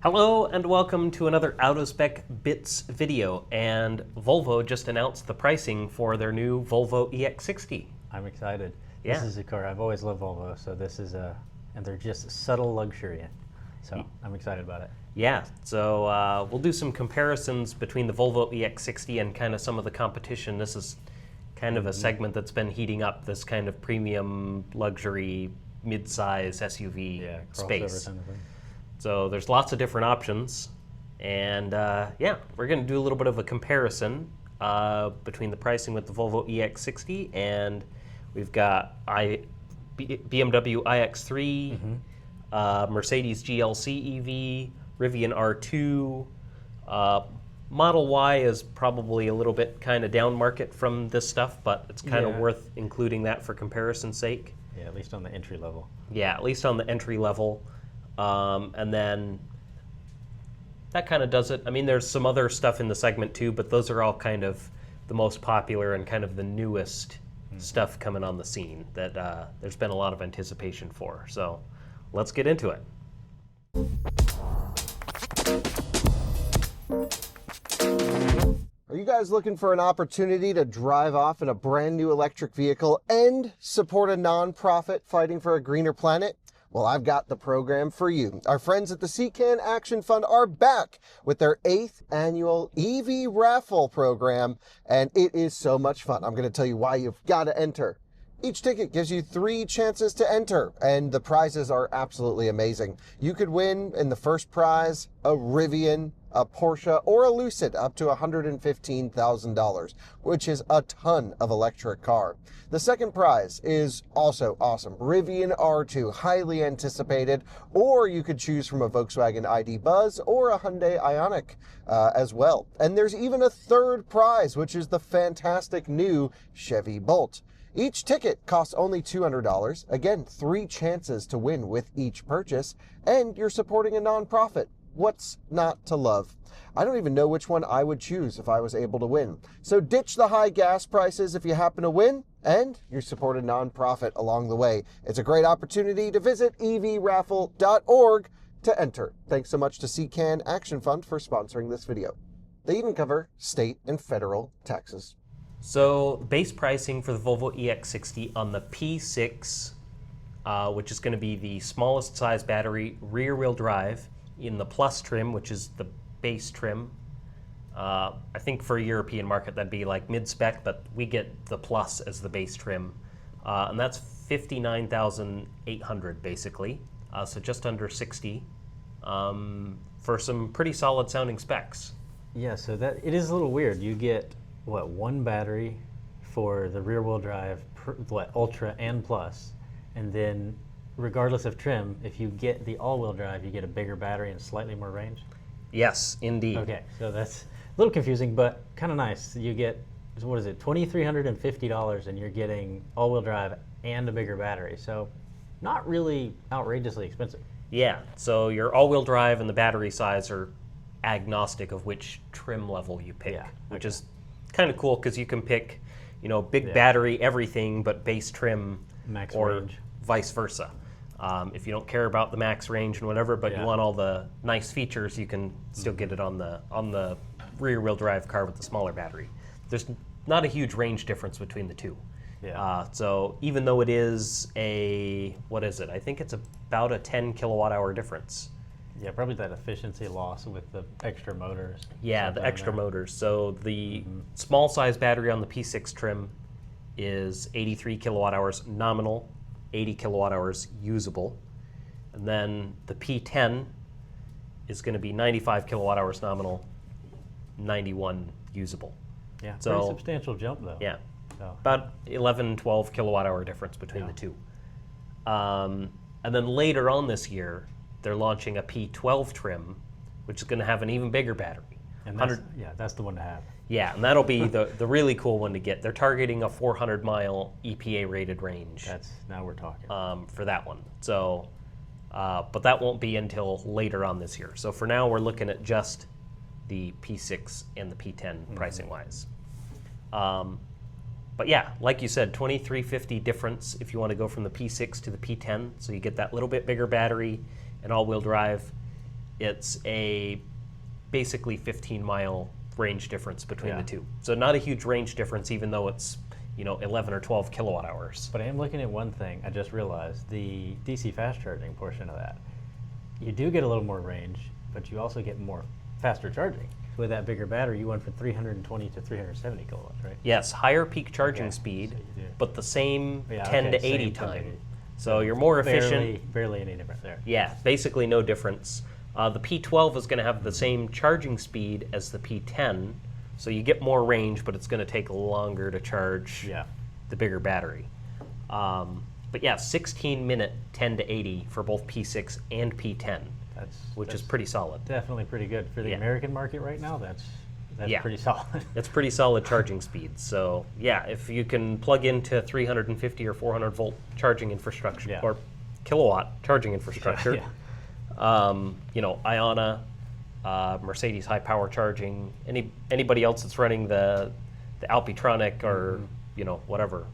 Hello and welcome to another out-of-spec bits video, and Volvo just announced the pricing for their new Volvo EX60. I'm excited. Yeah. This is a car I've always loved Volvo, so this is and they're just subtle luxury. So I'm excited about it. Yeah, so we'll do some comparisons between the Volvo EX60 and kind of some of the competition. This is kind of a segment that's been heating up, this kind of premium luxury mid-size SUV space. Kind of thing. So there's lots of different options, and we're going to do a little bit of a comparison between the pricing with the Volvo EX60, and we've got BMW iX3, Mercedes GLC EV, Rivian R2. Model Y is probably a little bit kind of down market from this stuff, but it's kind of worth including that for comparison's sake. Yeah, at least on the entry level. Yeah, at least on the entry level. And then that kind of does it. I mean, there's some other stuff in the segment too, but those are all kind of the most popular and kind of the newest stuff coming on the scene that there's been a lot of anticipation for. So let's get into it. Are you guys looking for an opportunity to drive off in a brand new electric vehicle and support a nonprofit fighting for a greener planet? Well, I've got the program for you. Our friends at the CCAN Action Fund are back with their 8th annual EV Raffle program, and it is so much fun. I'm going to tell you why you've got to enter. Each ticket gives you 3 chances to enter, and the prizes are absolutely amazing. You could win in the first prize a Rivian, a Porsche, or a Lucid up to $115,000, which is a ton of electric car. The second prize is also awesome. Rivian R2, highly anticipated, or you could choose from a Volkswagen ID Buzz or a Hyundai Ioniq as well. And there's even a third prize, which is the fantastic new Chevy Bolt. Each ticket costs only $200. Again, 3 chances to win with each purchase, and you're supporting a nonprofit. What's not to love? I don't even know which one I would choose if I was able to win. So ditch the high gas prices if you happen to win, and you support a nonprofit along the way. It's a great opportunity to visit evraffle.org to enter. Thanks so much to CCAN Action Fund for sponsoring this video. They even cover state and federal taxes. So base pricing for the Volvo EX60 on the P6, which is going to be the smallest size battery, rear-wheel drive, in the Plus trim, which is the base trim. I think for a European market that'd be like mid-spec, but we get the Plus as the base trim. And that's $59,800 basically, so just under 60 for some pretty solid sounding specs. Yeah, so that it is a little weird. You get one battery for the rear-wheel drive, Ultra and Plus, and then regardless of trim, if you get the all-wheel drive, you get a bigger battery and slightly more range? Yes, indeed. Okay, so that's a little confusing, but kind of nice. You get, what is it, $2,350, and you're getting all-wheel drive and a bigger battery. So not really outrageously expensive. Yeah, so your all-wheel drive and the battery size are agnostic of which trim level you pick, which is kind of cool because you can pick, big battery, everything, but base trim max or range. Vice versa. If you don't care about the max range and whatever, but you want all the nice features, you can still get it on the rear-wheel drive car with the smaller battery. There's not a huge range difference between the two. So even though it is I think it's about a 10 kilowatt hour difference. Yeah, probably that efficiency loss with the extra motors. Yeah, the extra motors. So the small size battery on the P6 trim is 83 kilowatt hours nominal, 80 kilowatt hours usable. And then the P10 is going to be 95 kilowatt hours nominal, 91 usable. Yeah, so pretty substantial jump though. Yeah, about 11, 12 kilowatt hour difference between the two. And then later on this year, they're launching a P12 trim, which is going to have an even bigger battery. And that's the one to have. Yeah, and that'll be the really cool one to get. They're targeting a 400-mile EPA-rated range. Now we're talking. For that one. So, but that won't be until later on this year. So for now, we're looking at just the P6 and the P10 pricing-wise. But yeah, like you said, $2,350 difference if you want to go from the P6 to the P10. So you get that little bit bigger battery and all-wheel drive. it's a basically 15-mile range difference between Yeah. the two. So not a huge range difference, even though it's 11 or 12 kilowatt hours. But I am looking at one thing. I just realized the DC fast charging portion of that. You do get a little more range, but you also get more faster charging. With that bigger battery, you went from 320 to 370 kilowatts, right? Yes, higher peak charging Okay, speed, so you do. but the same Yeah, 10 okay, to 80 same 10 to time. 80. So you're more efficient. Barely any difference there. Yeah, basically no difference. The P12 is going to have the same charging speed as the P10, so you get more range, but it's going to take longer to charge Yeah. the bigger battery. But yeah, 16-minute 10 to 80 for both P6 and P10, which is pretty solid. Definitely pretty good for the Yeah. American market right now. That's Yeah. pretty solid. That's pretty solid charging speed. So yeah, if you can plug into 350 or 400 volt charging infrastructure Yeah. or kilowatt charging infrastructure, Yeah. Iona, Mercedes high power charging, anybody else that's running the Alpitronic or whatever,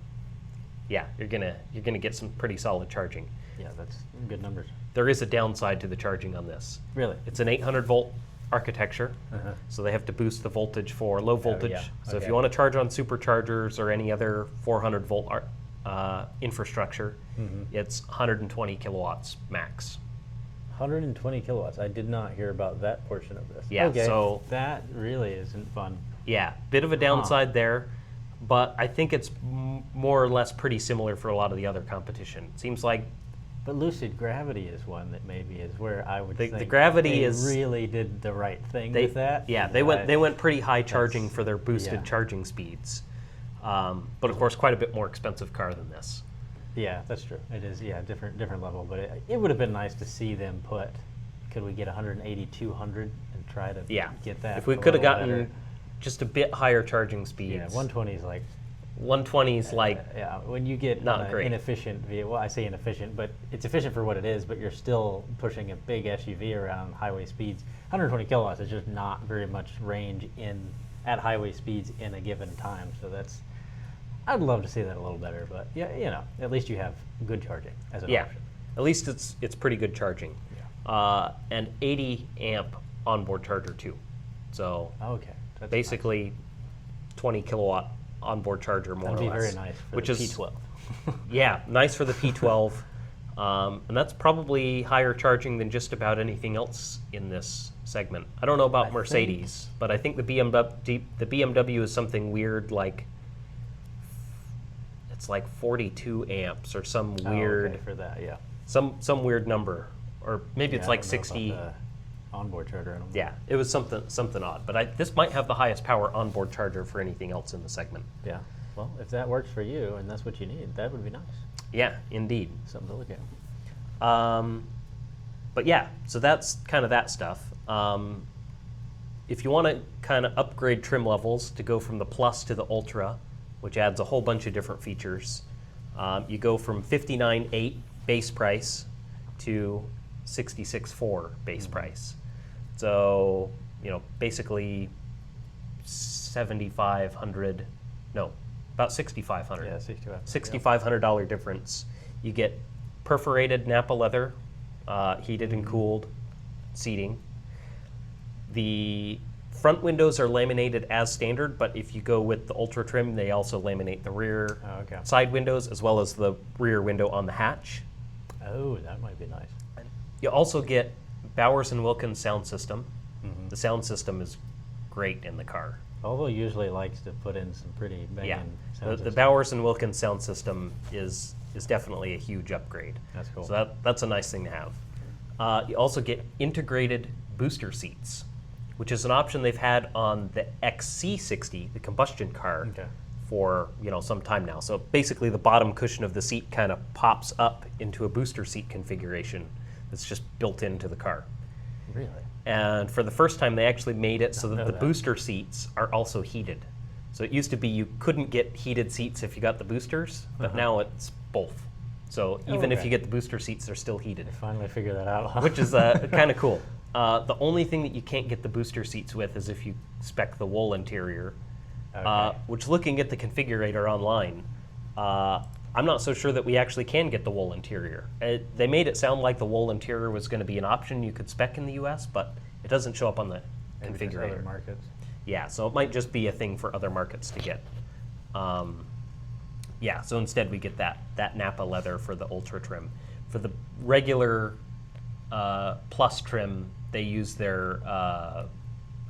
yeah, you're gonna get some pretty solid charging. Yeah, that's good numbers. There is a downside to the charging on this. Really? It's an 800 volt architecture, Uh-huh. so they have to boost the voltage for low voltage. yeah, So if okay. you want to charge on superchargers or any other 400 volt infrastructure, it's 120 kilowatts max. 120 kilowatts. I did not hear about that portion of this. Yeah, Okay. so- that really isn't fun. Yeah, bit of a downside there, but I think it's more or less pretty similar for a lot of the other competition. It seems like But Lucid Gravity is one that maybe is where I would The think Gravity they is- really did the right thing they with that. yeah they went pretty high charging that's- for their boosted yeah. charging speeds, but of course quite a bit more expensive car than this. Yeah, that's true. It is, different level. But it would have been nice to see them put, could we get 180, 200 and try to Yeah, get that? if we a could have little gotten better. just a bit higher charging speeds. Yeah, 120 is like, 120 is like yeah, when you get not an great. inefficient vehicle, well, I say inefficient, but it's efficient for what it is, but you're still pushing a big SUV around highway speeds. 120 kilowatts is just not very much range at highway speeds in a given time. So I'd love to see that a little better, but yeah, at least you have good charging as an yeah, option. at least it's pretty good charging. Yeah. And 80 amp onboard charger too. So Okay. That's basically 20 kilowatt onboard charger more nice. That'd or be less. very nice for which the is P12. Yeah, nice for the P12. And that's probably higher charging than just about anything else in this segment. I don't know about Mercedes, but I think the BMW is something weird like it's like 42 amps or some weird Okay, for that, yeah. some weird number, or maybe it's Yeah, I like don't know 60. about the onboard charger. I don't know. Yeah, it was something odd, but this might have the highest power onboard charger for anything else in the segment. Yeah. Well, if that works for you and that's what you need, that would be nice. Yeah, indeed. Something to look at. But yeah, so that's kind of that stuff. If you want to kind of upgrade trim levels to go from the Plus to the Ultra, which adds a whole bunch of different features, you go from $59,800 base price to $66,400 base price. So, basically $7,500, no, about $6,500. Yeah, 65. $6,500 difference. You get perforated Napa leather, heated and cooled seating. The front windows are laminated as standard, but if you go with the Ultra trim, they also laminate the rear side windows as well as the rear window on the hatch. Oh, that might be nice. You also get Bowers & Wilkins sound system. The sound system is great in the car. Volvo usually likes to put in some pretty banging Yeah, sound the systems. Bowers & Wilkins sound system is definitely a huge upgrade. That's cool. So that's a nice thing to have. You also get integrated booster seats, which is an option they've had on the XC60, the combustion car, for some time now. So basically, the bottom cushion of the seat kind of pops up into a booster seat configuration that's just built into the car. Really? And for the first time, they actually made it so that know the that. booster seats are also heated. So it used to be you couldn't get heated seats if you got the boosters, but now it's both. So even if okay. you get the booster seats, they're still heated, Finally figure that out. Huh? which is kind of cool. The only thing that you can't get the booster seats with is if you spec the wool interior, Okay. which looking at the configurator online, I'm not so sure that we actually can get the wool interior. They made it sound like the wool interior was going to be an option you could spec in the U.S., but it doesn't show up on the Maybe just other configurator. markets. Yeah, so it might just be a thing for other markets to get. Yeah, so instead we get that Napa leather for the Ultra trim. For the regular Plus trim, they use their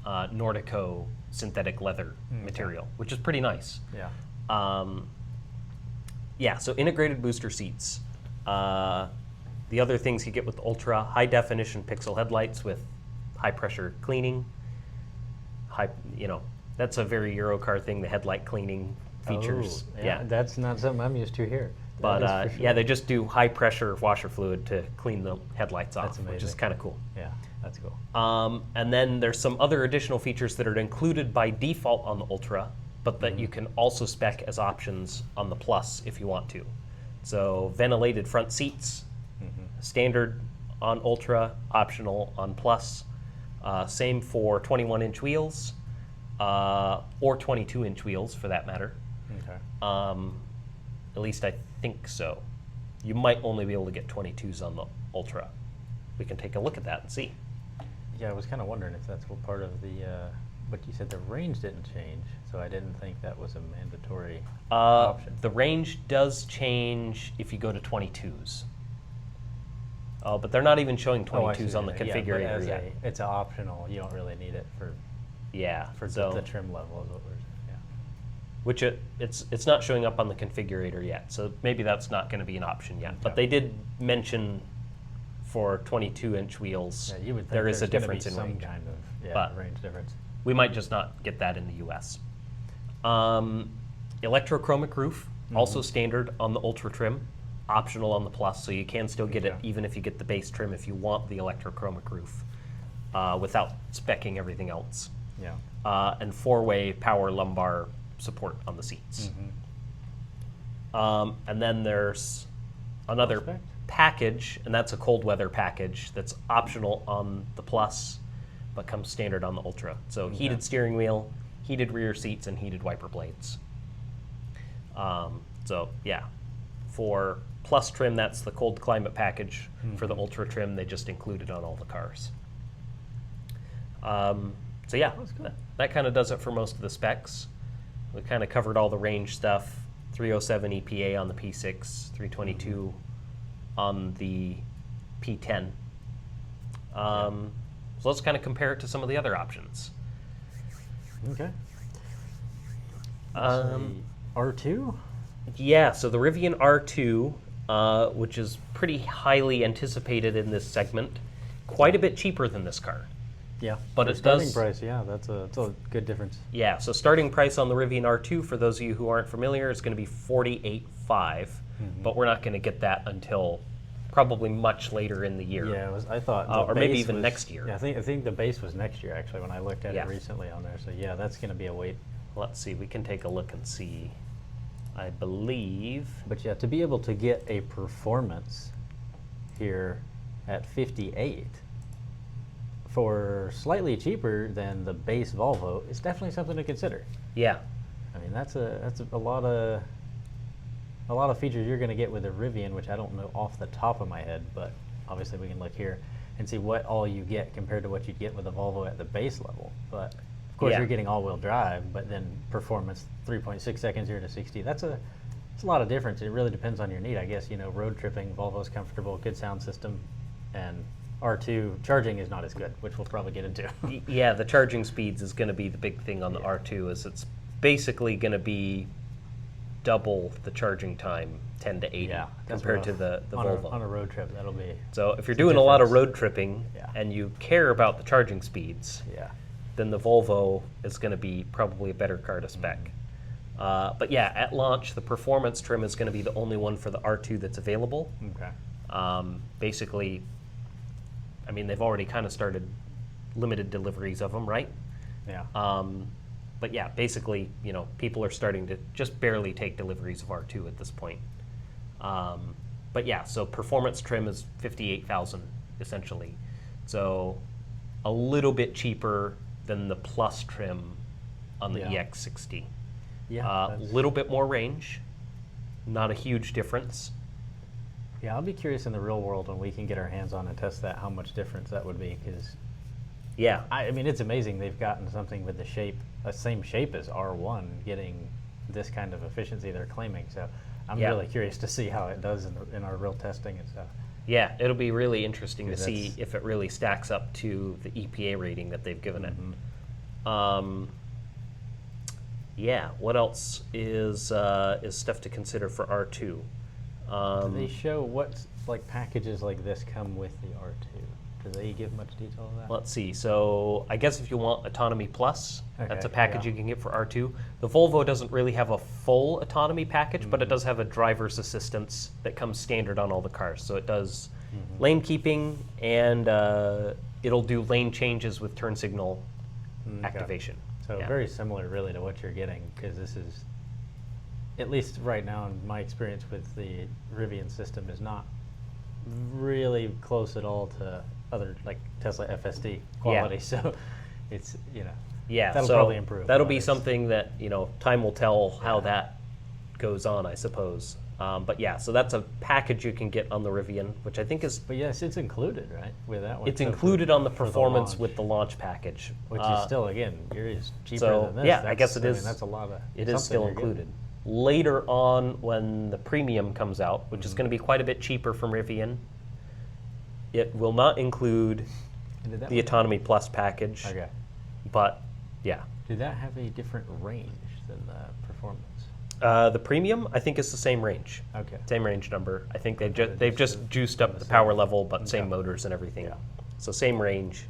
Nordico synthetic leather material, which is pretty nice. Yeah. Yeah, so integrated booster seats. The other things you get with Ultra, high definition pixel headlights with high pressure cleaning. That's a very Eurocar thing, the headlight cleaning features. Oh, yeah, that's not something I'm used to here. But That is for sure. yeah, they just do high pressure washer fluid to clean the headlights That's off, which is amazing. kind of cool. Yeah, that's cool. And then there's some other additional features that are included by default on the Ultra, but that you can also spec as options on the Plus if you want to. So ventilated front seats, standard on Ultra, optional on Plus. Same for 21-inch wheels, or 22-inch wheels for that matter. Okay. At least I think so. You might only be able to get 22s on the Ultra. We can take a look at that and see. Yeah, I was kind of wondering if that's what part of the, but you said the range didn't change, so I didn't think that was a mandatory option. The range does change if you go to 22s. But they're not even showing Oh, I see 22s on the what you mean. Yeah, but configurator as yet. it's optional. You don't really need it for Yeah, the so trim level is what we're saying. Yeah. which it's not showing up on the configurator yet, so maybe that's not going to be an option yet. But Okay. they did mention for 22-inch wheels Yeah, you would think there is a there's gonna difference be in some range. kind of But- range difference. We might just not get that in the U.S. Electrochromic roof, also standard on the Ultra trim, optional on the Plus, so you can still get it Okay. even if you get the base trim if you want the electrochromic roof without specking everything else. Yeah. And four-way power lumbar support on the seats. And then there's another Spec? package, and that's a cold weather package that's optional on the Plus, but comes standard on the Ultra. So heated steering wheel, heated rear seats, and heated wiper blades. So yeah, for Plus trim, that's the cold climate package. For the Ultra trim, they just include it on all the cars. So yeah, that kind of does it for most of the specs. We kind of covered all the range stuff. 307 EPA on the P6, 322 on the P10. So let's kind of compare it to some of the other options. Okay. R2? Yeah, so the Rivian R2, which is pretty highly anticipated in this segment, quite a bit cheaper than this car. Yeah. But For it starting does- price, yeah, that's a good difference. Yeah, so starting price on the Rivian R2, for those of you who aren't familiar, is going to be $48,500, but we're not going to get that until probably much later in the year. Yeah, I thought, the or maybe base even was- next year. Yeah, I think the base was next year actually when I looked at Yeah. it recently on there. So yeah, that's going to be a wait. Let's see, we can take a look and see. I believe, But yeah, to be able to get a performance here at 58 for slightly cheaper than the base Volvo is definitely something to consider. yeah, I mean, that's a lot of features you're going to get with a Rivian, which I don't know off the top of my head, but obviously we can look here and see what all you get compared to what you'd get with a Volvo at the base level. But of course, Yeah. you're getting all-wheel drive, but then performance 3.6 seconds 0 to 60. It's a lot of difference. It really depends on your need, I guess. Road tripping, Volvo's comfortable, good sound system, and R2 charging is not as good, which we'll probably get into. yeah, the charging speeds is going to be the big thing on the R2, is it's basically going to be double the charging time, 10 to 80, Yeah, that's compared rough. to the on Volvo. on a road trip, that'll be So if you're it's a doing a lot of difference. road tripping Yeah. and you care about the charging speeds, yeah. then the Volvo is going to be probably a better car to spec. But yeah, at launch, the performance trim is going to be the only one for the R2 that's available. Okay. Basically, I mean, they've already kind of started limited deliveries of them, right? Yeah. But yeah, basically, people are starting to just barely take deliveries of R2 at this point. But yeah, so performance trim is $58,000 essentially. So a little bit cheaper than the Plus trim on the Yeah. EX60. Yeah. A that's- little bit more range. not a huge difference. Yeah, I'll be curious in the real world when we can get our hands on and test that, how much difference that would be, because Yeah, I mean, it's amazing they've gotten something with the same shape as R1, getting this kind of efficiency they're claiming. So I'm Yeah. really curious to see how it does in our real testing and stuff. yeah, it'll be really interesting to Because see that's- if it really stacks up to the EPA rating that they've given it. Yeah, what else is stuff to consider for R2? Do they show what like packages like this come with the R2? Do they give much detail of that? Let's see. So I guess if you want Autonomy Plus, that's a Okay, package yeah. you can get for R2. The Volvo doesn't really have a full autonomy package, but it does have a driver's assistance that comes standard on all the cars. So it does lane keeping, and it'll do lane changes with turn signal activation. So Yeah. very similar really to what you're getting, because this is, at least right now in my experience with the Rivian system, is not really close at all to other like Tesla FSD quality. So it's, Yeah, that'll so probably improve. that'll be nowadays. something that time will tell how Yeah. that goes on, I suppose. But yeah, so that's a package you can get on the Rivian, which I think is But yes, it's included, right, with that one. it's So included on the for performance launch, with the launch package, which is still, again, yours cheaper so, than this. yeah, I guess it mean, is- that's a lot of. it is something still you're getting. included. Later on, when the premium comes out, which is going to be quite a bit cheaper from Rivian, it will not include And did that the one- Autonomy Plus package. Okay. But yeah, Did that have a different range than the performance? the premium I think is the same range. Okay. Same range number. I think they've Okay, they've just just the- juiced up the the same. power level, but same Okay. motors and everything. Yeah. So same range.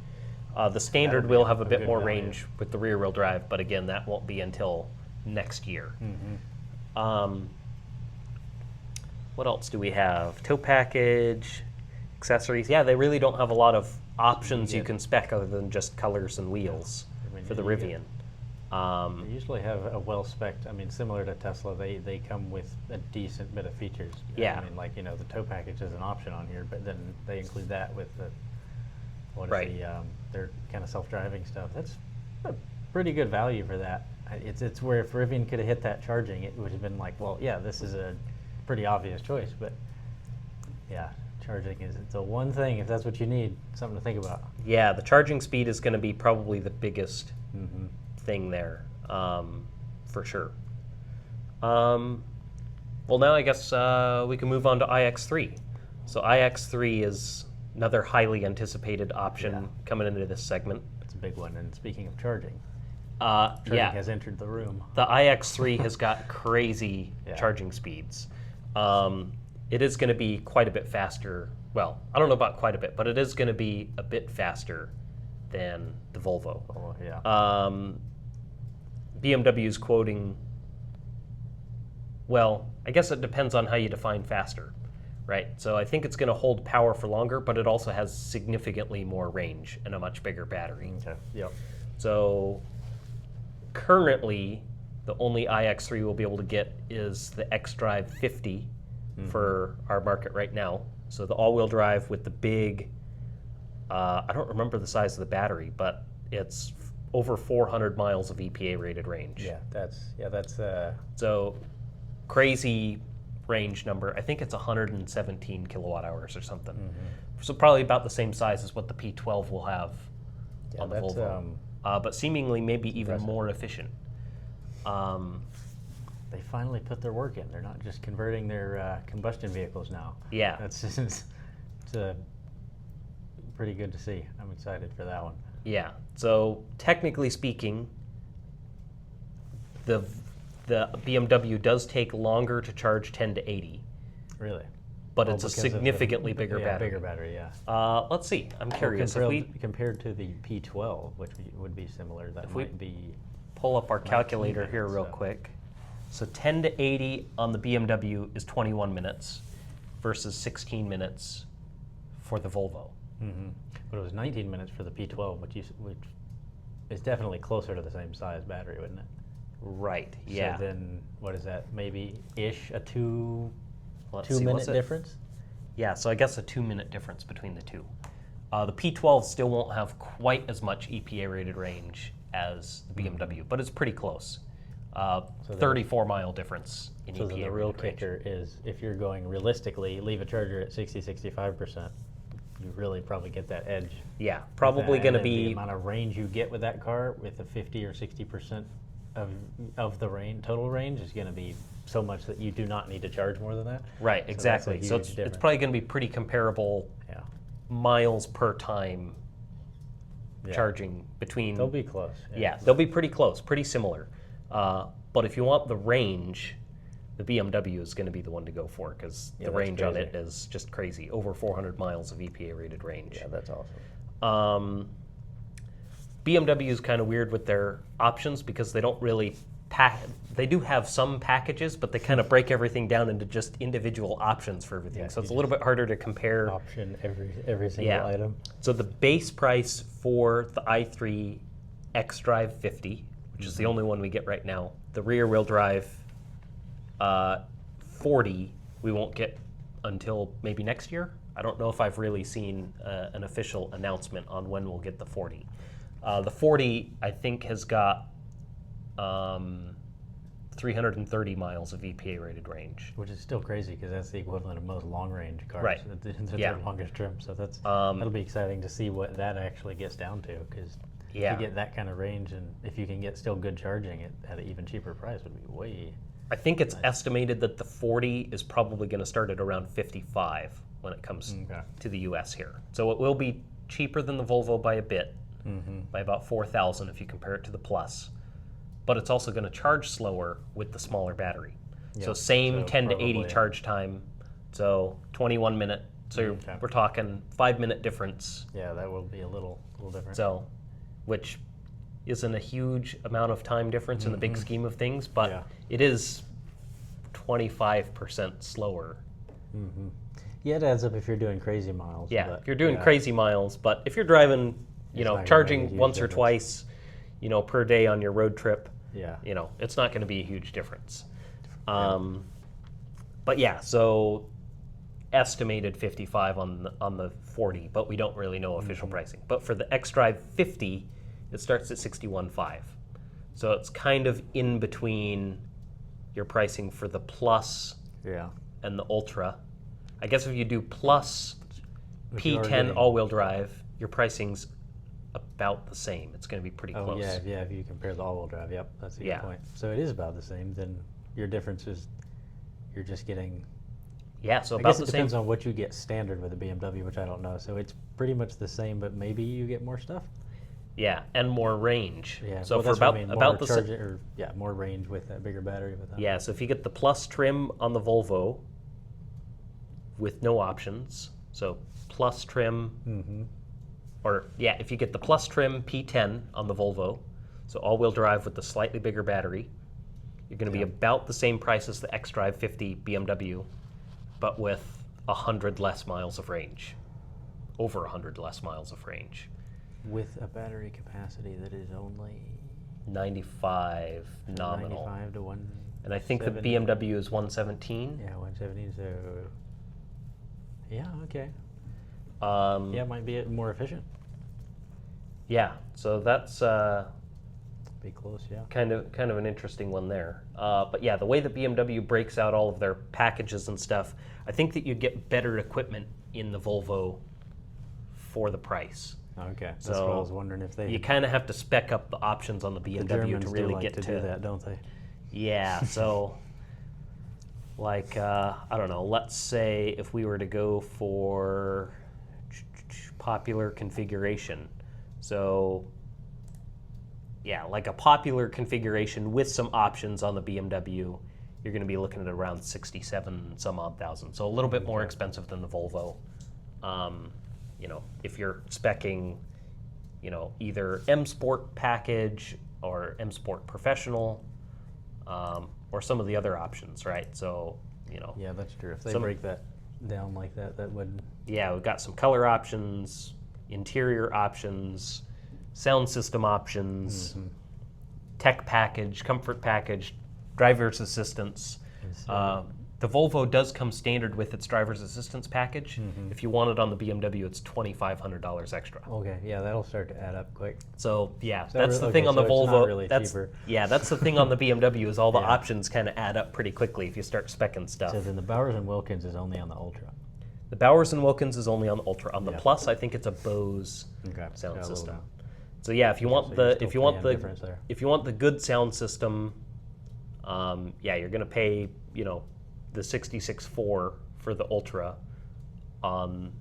The standard That'll be will a have a bit good more value. range with the rear-wheel drive, but again, that won't be until next year. Mm-hmm. What else do we have? Tow package, accessories. Yeah, they really don't have a lot of options you get- can spec other than just colors and wheels I mean, for the you get- Rivian. They usually have a well-spec'd, I mean, similar to Tesla, they come with a decent bit of features. Yeah. I mean, like, the tow package is an option on here, but then they include that with the, what is Right. their kind of self-driving stuff. That's a pretty good value for that. It's where if Rivian could have hit that charging, it would have been like, well, yeah, this is a pretty obvious choice, but yeah, charging is the one thing, if that's what you need, something to think about. Yeah, the charging speed is going to be probably the biggest Mm-hmm. thing there, for sure. Well, now I guess we can move on to iX3. So iX3 is another highly anticipated option Yeah. coming into this segment. It's a big one, and speaking of charging, charging Yeah, has entered the room. the iX3 has got crazy Yeah. charging speeds. It is going to be quite a bit faster. Well, I don't know about quite a bit, but it is going to be a bit faster than the Volvo. Oh, yeah. BMW is quoting, well, I guess it depends on how you define faster, right? So I think it's going to hold power for longer, but it also has significantly more range and a much bigger battery. Okay. Yep. So currently, the only iX3 we'll be able to get is the xDrive 50 for our market right now. So the all-wheel drive with the big, I don't remember the size of the battery, but it's over 400 miles of EPA-rated range. Yeah, that's So crazy range number. I think it's 117 kilowatt hours or something. So probably about the same size as what the P12 will have yeah, on the that's Volvo. But seemingly maybe even impressive. more efficient. they finally put their work in. They're not just converting their combustion vehicles now. Yeah. That's it's pretty good to see. I'm excited for that one. Yeah. So technically speaking, the BMW does take longer to charge 10 to 80, Really. but Oh, it's a because of the- significantly bigger yeah, battery. Bigger battery, yeah. Let's see. I'm curious. If Compared, we compared to the P12, which would be similar, that we- might be. pull up our 19 calculator here minutes, real so. quick. So 10 to 80 on the BMW is 21 minutes versus 16 minutes for the Volvo. But it was 19 minutes for the P12, which is definitely closer to the same size battery, wouldn't it? Right. Yeah. So then, what is that? Maybe-ish a two Let's see, minute what's it? difference? Yeah, so I guess a 2-minute difference between the two. The P12 still won't have quite as much EPA rated range as the BMW, but it's pretty close. 34-mile difference in So EPA. the real rated range. kicker is if you're going realistically, leave a charger at 65%, you really probably get that edge. Yeah, probably going to The be. amount of range you get with that car with a 50 or 60% of the range, total range is going to be so much that you do not need to charge more than that. Right, So that's a exactly. So huge it's difference. probably going to be pretty comparable Yeah. miles per time Yeah. charging between. They'll be close. Yeah, they'll be pretty close, pretty similar. But if you want the range, the BMW is going to be the one to go for because Yeah, the that's range on crazy. it is just crazy. Over 400 miles of EPA rated range. Yeah, that's awesome. BMW is kind of weird with their options because they don't really they do have some packages, but they kind of break everything down into just individual options for everything. Yeah, So it's a you little bit harder to compare. Option every single item. So the base price for the i3 xDrive 50, which is the only one we get right now, the rear wheel drive 40 we won't get until maybe next year. I don't know if I've really seen an official announcement on when we'll get the 40. The 40, I think, has got 330 miles of EPA rated range. Which is still crazy because that's the equivalent of most long range cars. Right. That's Yeah. their longest trim. So that'll be exciting to see what that actually gets down to because Yeah. if you get that kind of range and if you can get still good charging at an even cheaper price would be way. I think it's estimated that the 40 is probably going to start at around 55 when it comes Okay. to the US here. So it will be cheaper than the Volvo by a bit, by about 4,000 if you compare it to the Plus. But it's also going to charge slower with the smaller battery. So Yep. same So 10 to 80 probably- charge time, so 21 minute. So Okay. we're talking 5-minute difference. Yeah, that will be a little different. So, which isn't a huge amount of time difference in the big scheme of things, but Yeah. it is 25% slower. Yeah, it adds up if you're doing crazy miles. Yeah, but if you're doing yeah. crazy miles, but if you're driving, It's not gonna make a charging huge once or difference. twice, per day on your road trip, Yeah. it's not going to be a huge difference. But yeah, so estimated 55 on the 40, but we don't really know official pricing. But for the xDrive 50, it starts at 61.5. So it's kind of in between your pricing for the Plus Yeah. and the Ultra. I guess if you do Plus But you are P10 getting- all-wheel drive, your pricing's about the same. It's going to be pretty Oh close. yeah, if you compare the all-wheel drive, yep, that's a good Yeah. point. So it is about the same. Then your difference is you're just getting. Yeah, so I about guess the it same. depends on what you get standard with the BMW, which I don't know. So it's pretty much the same, but maybe you get more stuff. Yeah, and more range. Yeah. So well, for that's what about I mean, about more the charging, or more range with that bigger battery with that. yeah. So if you get the Plus trim on the Volvo with no options, so Plus trim, or yeah, if you get the Plus trim P10 on the Volvo, so all-wheel drive with the slightly bigger battery, you're going to be about the same price as the xDrive 50 BMW, but with 100 less miles of range, over 100 less miles of range. With a battery capacity that is only 95 nominal. 95 to 1. And I think the BMW is 117. Yeah, 170. So yeah, okay. Yeah. Yeah, it might be more efficient. Yeah. So that's Be close, yeah. kind of an interesting one there. But yeah, the way that BMW breaks out all of their packages and stuff, I think that you get better equipment in the Volvo for the price. Okay, that's So what I was wondering if they. You kind of have to spec up the options on the the BMW Germans to do really like get to do that, don't they? Yeah, so like I don't know, let's say if we were to go for popular configuration. So yeah, like a popular configuration with some options on the BMW, you're going to be looking at around 67 some odd thousand. So a little bit more expensive than the Volvo. If you're speccing, either M Sport package or M Sport Professional, or some of the other options, right? So, Yeah, that's true. If they Some- break that down like that, that would. yeah, we've got some color options, interior options, sound system options, tech package, comfort package, driver's assistance. So The Volvo does come standard with its driver's assistance package. If you want it on the BMW, it's $2,500 extra. Okay, yeah, that'll start to add up quick. So yeah, So that's the thing okay, on the so it's Volvo. not really that's cheaper. yeah, that's the thing on the BMW is all the Yeah. options kind of add up pretty quickly if you start speccing stuff. So then the Bowers and Wilkins is only on the Ultra. The Bowers and Wilkins is only on the Ultra. On the Yeah. Plus, I think it's a Bose Okay. sound Yeah, a little system. bit. So yeah, if you want so the you're still if you want paying the difference there. if you want the good sound system, yeah, you're gonna pay the 66.4 for the Ultra on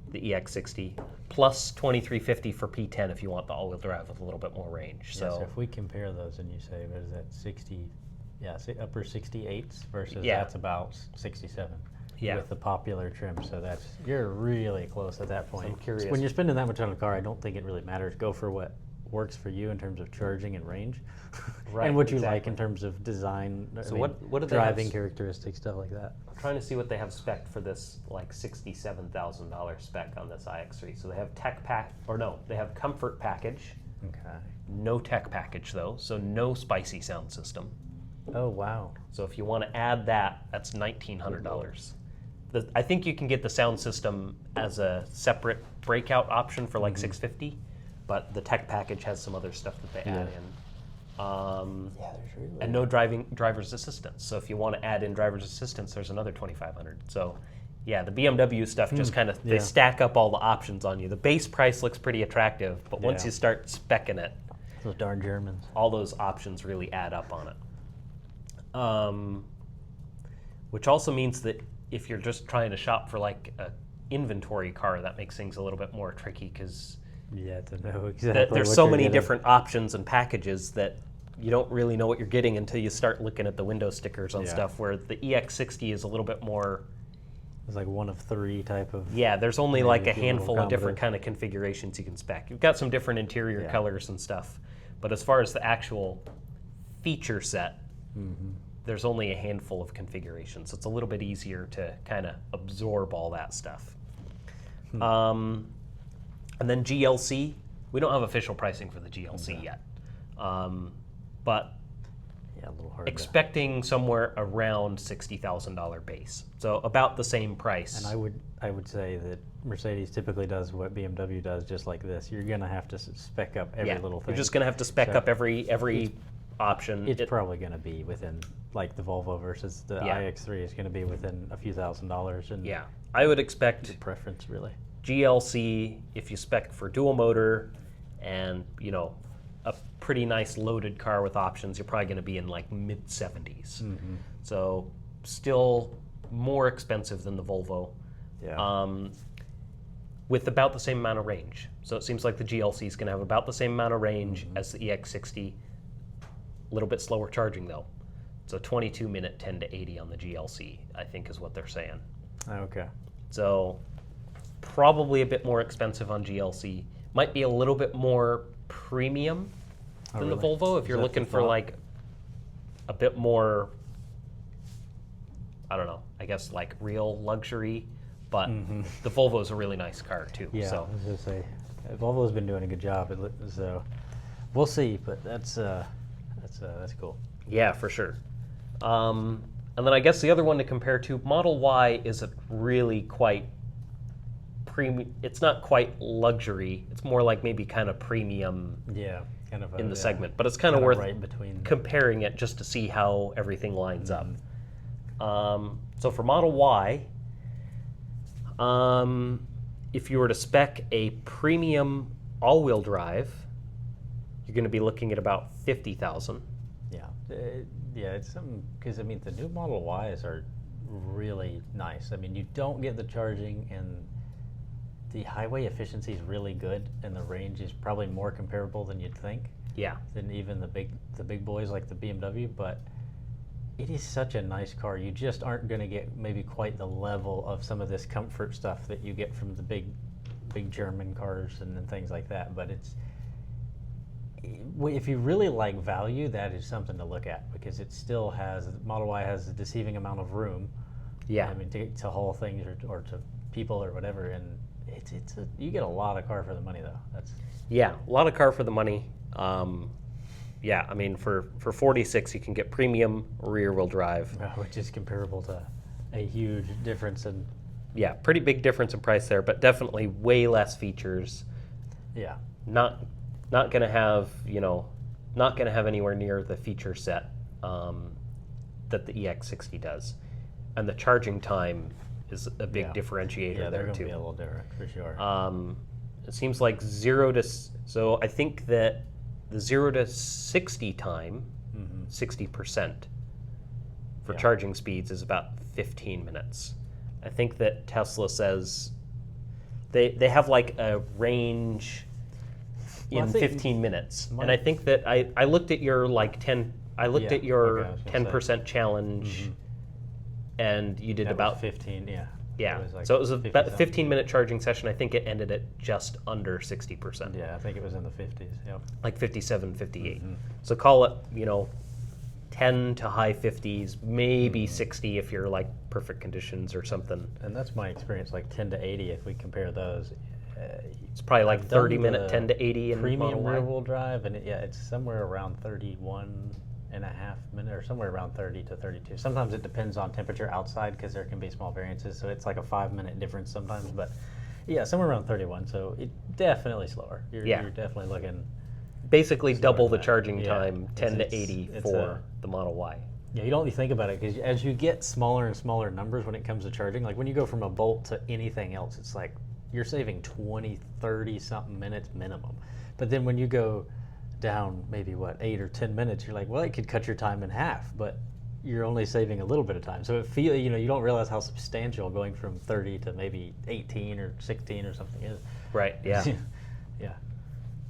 the EX60 plus 2350 for P10 if you want the all-wheel drive with a little bit more range. So So if we compare those and you say, what is that, 60, yeah, upper 68s versus Yeah. that's about 67 Yeah. with the popular trim. So you're really close at that point. I'm curious. When you're spending that much on a car, I don't think it really matters. Go for what works for you in terms of charging and range, Right, and what you like exactly. in terms of design. So what do they have driving characteristics, stuff like that. I'm trying to see what they have spec for this like $67,000 spec on this iX3. So they have tech pack, or no, they have comfort package, Okay. no tech package though, so no spicy sound system. Oh wow. So if you want to add that, that's $1,900. I think you can get the sound system as a separate breakout option for like $650, but the tech package has some other stuff that they add in. Yeah, there's really. And no driver's assistance. So if you want to add in driver's assistance, there's another $2,500. So yeah, the BMW stuff just kind of, they yeah. stack up all the options on you. The base price looks pretty attractive, but once Yeah. you start speccing it, Those darn Germans. all those options really add up on it. Which also means that if you're just trying to shop for like a inventory car, that makes things a little bit more tricky because Yeah, to know exactly. there's what so you're many getting. different options and packages that you don't really know what you're getting until you start looking at the window stickers on Yeah. stuff, where the EX60 is a little bit more, It's like one of three type of. yeah, there's only Maybe like a if you're a little handful of different competent. kind of configurations you can spec. You've got some different interior Yeah. colors and stuff, but as far as the actual feature set, there's only a handful of configurations. It's a little bit easier to kind of absorb all that stuff. And then GLC, we don't have official pricing for the GLC yet, but Yeah, a little hard. to- expecting somewhere around $60,000 base, so about the same price. And I would say that Mercedes typically does what BMW does, just like this. You're gonna have to spec up every yeah, little thing. you're just going to have to spec So up every option. It's It- probably gonna be within, like the Volvo versus the Yeah. iX3 is gonna be within a few $1,000s, and yeah, I would expect preference really. GLC, if you spec for dual motor and a pretty nice loaded car with options, you're probably going to be in like mid 70s. So still more expensive than the Volvo, Yeah. with about the same amount of range. So it seems like the GLC is going to have about the same amount of range as the EX60. A little bit slower charging though. So 22-minute 10 to 80 on the GLC, I think is what they're saying. Okay. So probably a bit more expensive on GLC. Might be a little bit more premium than the really? Volvo if Is you're that looking the for thought? like a bit more, I don't know, I guess like real luxury. But the Volvo is a really nice car too. Yeah, So I was gonna say, Volvo's been doing a good job. So we'll see, but that's cool. yeah, for sure. And then I guess the other one to compare to, Model Y isn't really quite premium. It's not quite luxury. It's more like maybe kind of premium Yeah, kind of in the yeah, segment. But it's kind of kinda worth right between. comparing it just to see how everything lines up. So for Model Y, if you were to spec a premium all-wheel drive, you're going to be looking at about 50,000. Yeah, yeah, it's something because I mean the new Model Ys are really nice. I mean you don't get the charging, and the highway efficiency is really good, and the range is probably more comparable than you'd think Yeah, than even the big boys like the BMW. But it is such a nice car. You just aren't going to get maybe quite the level of some of this comfort stuff that you get from the big German cars and then things like that. But if you really like value, that is something to look at, because it still has, Model Y has a deceiving amount of room. yeah. I mean, to haul things or to people or whatever, and you get a lot of car for the money though. Yeah, a lot of car for the money. yeah, I mean, for 46, you can get premium rear-wheel drive. Which is comparable to a huge difference in. Yeah, pretty big difference in price there, but definitely way less features. Yeah. Not going to have, not going to have anywhere near the feature set that the EX60 does. And the charging time is a big differentiator Yeah, they're there going to too. be a little different for sure. It seems like so I think that the 0 to 60 time, 60% for charging speeds is about 15 minutes. I think that Tesla says they have like a range in 15 minutes. And I think that I looked at your like 10, I looked at your 10% challenge and you did about 15, yeah. Yeah, It was like so it was about a 50-something. 15-minute charging session. I think it ended at just under 60%. Yeah, I think it was in the 50s. Yep. Like 57, 58. So call it, 10 to high 50s, maybe 60 if you're like perfect conditions or something. And that's my experience, like 10 to 80 if we compare those. It's probably like I've done 30-minute, the 10 to 80 in Model premium Y. rear-wheel drive, and it's somewhere around 31.5 minutes, or somewhere around 30 to 32. Sometimes it depends on temperature outside because there can be small variances, so it's like a 5-minute difference sometimes. But yeah, somewhere around 31. So it definitely slower. You're definitely looking. Basically double the than that. charging Yeah. time, 10 to 80 it's for the Model Y. Yeah, you don't really think about it because as you get smaller and smaller numbers when it comes to charging, like when you go from a Bolt to anything else, it's like you're saving 20, 30 something minutes minimum. But then when you go down maybe 8 or 10 minutes, you're like, well, it could cut your time in half, but you're only saving a little bit of time. So you don't realize how substantial going from 30 to maybe 18 or 16 or something is. Right, yeah. Yeah.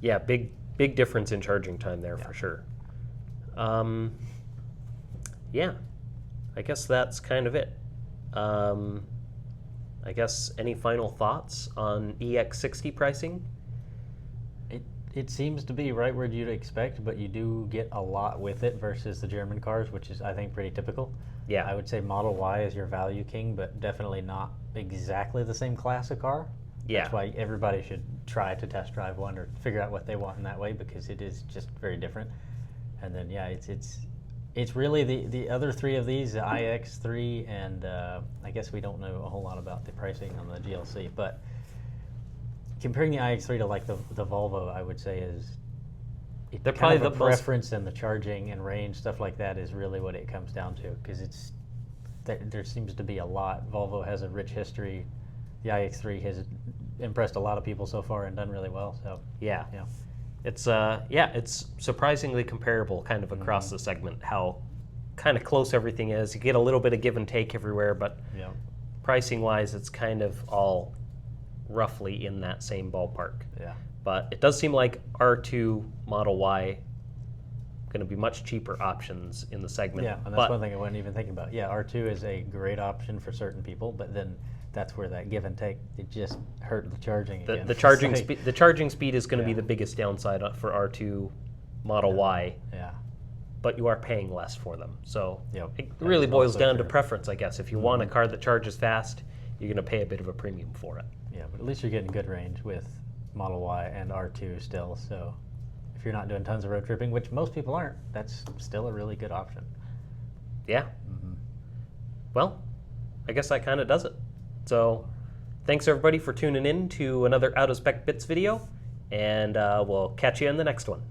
Yeah, big difference in charging time there for sure. Yeah, I guess that's kind of it. I guess any final thoughts on EX60 pricing? It seems to be right where you'd expect, but you do get a lot with it versus the German cars, which is, I think, pretty typical. Yeah. I would say Model Y is your value king, but definitely not exactly the same class of car. Yeah. That's why everybody should try to test drive one or figure out what they want in that way, because it is just very different. And then, yeah, it's really the other three of these, the iX3, and I guess we don't know a whole lot about the pricing on the GLC, but comparing the iX3 to like the Volvo, I would say They're probably the preference and the charging and range stuff like that is really what it comes down to, because there seems to be a lot. Volvo has a rich history. The iX3 has impressed a lot of people so far and done really well. So yeah. yeah. It's surprisingly comparable kind of across the segment, how kind of close everything is. You get a little bit of give and take everywhere, but Yeah. pricing wise, it's kind of all roughly in that same ballpark. Yeah. But it does seem like R2 Model Y going to be much cheaper options in the segment. Yeah, and that's one thing I wasn't even thinking about. Yeah, R2 is a great option for certain people, but then that's where that give and take, it just hurt the charging again. The charging speed is going to be the biggest downside for R2 Model Y, Yeah. but you are paying less for them. So Yep, it that really is boils also down to true. preference, I guess. If you want a car that charges fast, you're going to pay a bit of a premium for it. Yeah, but at least you're getting good range with Model Y and R2 still. So if you're not doing tons of road tripping, which most people aren't, that's still a really good option. Yeah. Well, I guess that kind of does it. So thanks everybody for tuning in to another Out of Spec Bits video, and we'll catch you in the next one.